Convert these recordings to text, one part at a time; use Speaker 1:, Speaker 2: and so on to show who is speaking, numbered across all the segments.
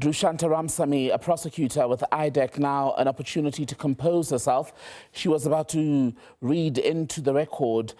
Speaker 1: Drushantha Ramsamy, a prosecutor with IDAC, now an opportunity to compose herself. She was about to read into the record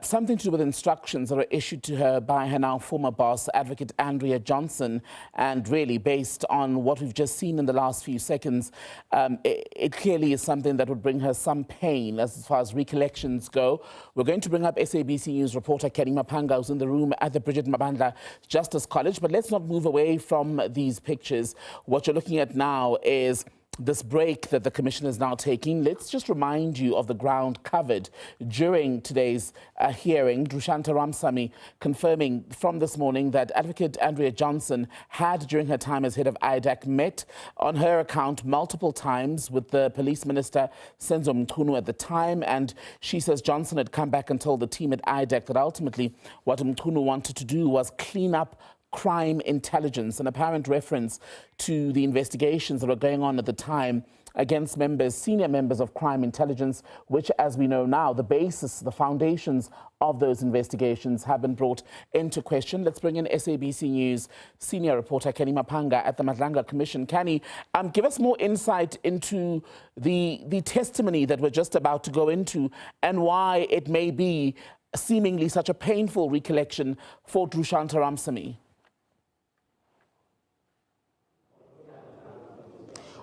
Speaker 1: something to do with instructions that were issued to her by her now former boss, Advocate Andrea Johnson, and really based on what we've just seen in the last few seconds, it clearly is something that would bring her some pain as far as recollections go. We're going to bring up SABC News reporter Kenny Mapanga, who's in the room at the Bridget Mabandla Justice College, but let's not move away from these pictures. What you're looking at now is this break that the Commission is now taking. Let's just remind you of the ground covered during today's hearing. Drushantha Ramsamy confirming from this morning that Advocate Andrea Johnson had, during her time as head of IDAC, met on her account multiple times with the Police Minister, Senzo Mchunu, at the time. And she says Johnson had come back and told the team at IDAC that ultimately what Mchunu wanted to do was clean up crime intelligence, an apparent reference to the investigations that were going on at the time against senior members of crime intelligence, which, as we know now, the basis, the foundations of those investigations have been brought into question. Let's bring in SABC News senior reporter Kenny Mapanga at the Madlanga Commission. Kenny, give us more insight into the testimony that we're just about to go into and why it may be seemingly such a painful recollection for Drushantha Ramsamy.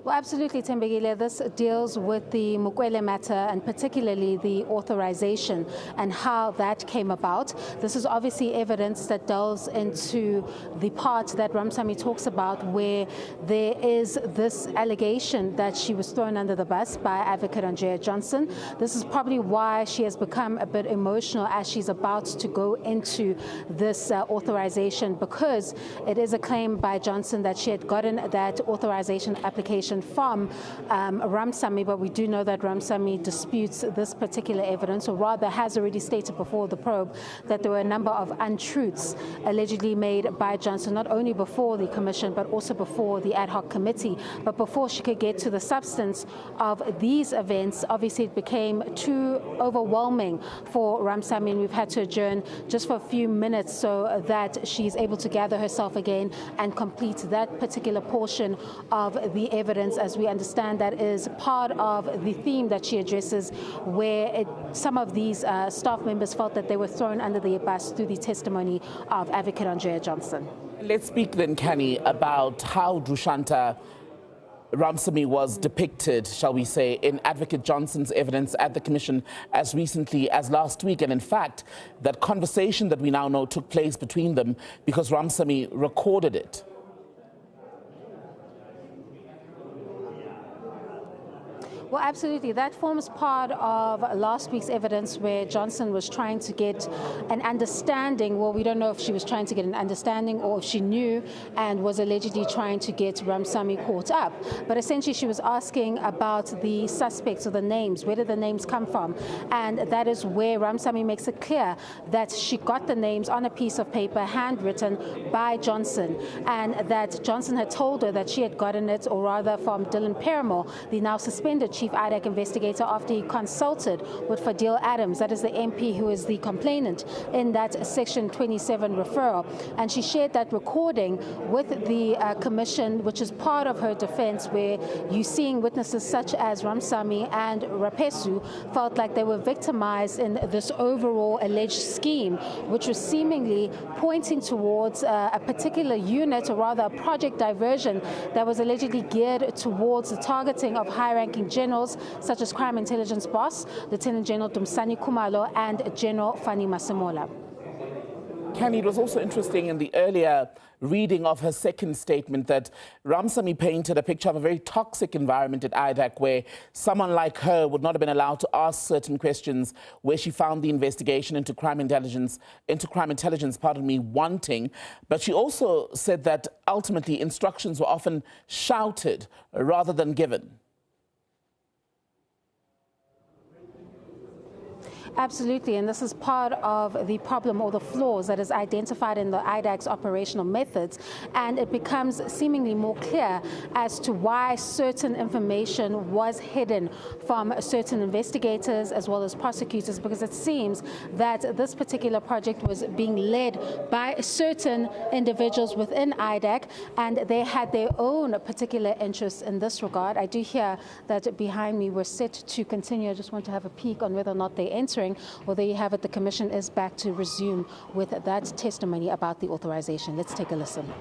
Speaker 2: Well, absolutely, Tembegile. This deals with the Mukwele matter and particularly the authorization and how that came about. This is obviously evidence that delves into the part that Ramsamy talks about where there is this allegation that she was thrown under the bus by Advocate Andrea Johnson. This is probably why she has become a bit emotional as she's about to go into this authorization, because it is a claim by Johnson that she had gotten that authorization application from Ramsamy, but we do know that Ramsamy disputes this particular evidence, or rather has already stated before the probe that there were a number of untruths allegedly made by Johnson, not only before the commission, but also before the ad hoc committee. But before she could get to the substance of these events, obviously it became too overwhelming for Ramsamy, and we've had to adjourn just for a few minutes so that she's able to gather herself again and complete that particular portion of the evidence. As we understand, that is part of the theme that she addresses, where some of these staff members felt that they were thrown under the bus through the testimony of Advocate Andrea Johnson. Let's speak then, Kenny, about how Drushantha Ramsamy was depicted, shall we say, in Advocate Johnson's evidence at the Commission as recently as last week. And in fact, that conversation that we now know took place between them because Ramsamy recorded it. Well, absolutely. That forms part of last week's evidence where Johnson was trying to get an understanding. Well, we don't know if she was trying to get an understanding or if she knew and was allegedly trying to get Ramsamy caught up. But essentially, she was asking about the suspects or the names. Where did the names come from? And that is where Ramsamy makes it clear that she got the names on a piece of paper, handwritten by Johnson, and that Johnson had told her that she had gotten it, or rather from Dylan Paramore, the now suspended Chief IDAC investigator, after he consulted with Fadil Adams, that is the MP who is the complainant in that Section 27 referral. And she shared that recording with the Commission, which is part of her defense, where you're seeing witnesses such as Ramsamy and Rapesu felt like they were victimized in this overall alleged scheme, which was seemingly pointing towards a particular unit, or rather a project diversion that was allegedly geared towards the targeting of high-ranking generals such as Crime Intelligence Boss, Lieutenant General Dumsani Kumalo, and General Fani Masemola. Kenny, it was also interesting in the earlier reading of her second statement that Ramsamy painted a picture of a very toxic environment at IDAC, where someone like her would not have been allowed to ask certain questions, where she found the investigation into crime intelligence, wanting. But she also said that ultimately instructions were often shouted rather than given. Absolutely, and this is part of the problem or the flaws that is identified in the IDAC's operational methods, and it becomes seemingly more clear as to why certain information was hidden from certain investigators as well as prosecutors, because it seems that this particular project was being led by certain individuals within IDAC, and they had their own particular interests in this regard. I do hear that behind me we're set to continue. I just want to have a peek on whether or not they're entering. Well, there you have it. The Commission is back to resume with that testimony about the authorization. Let's take a listen.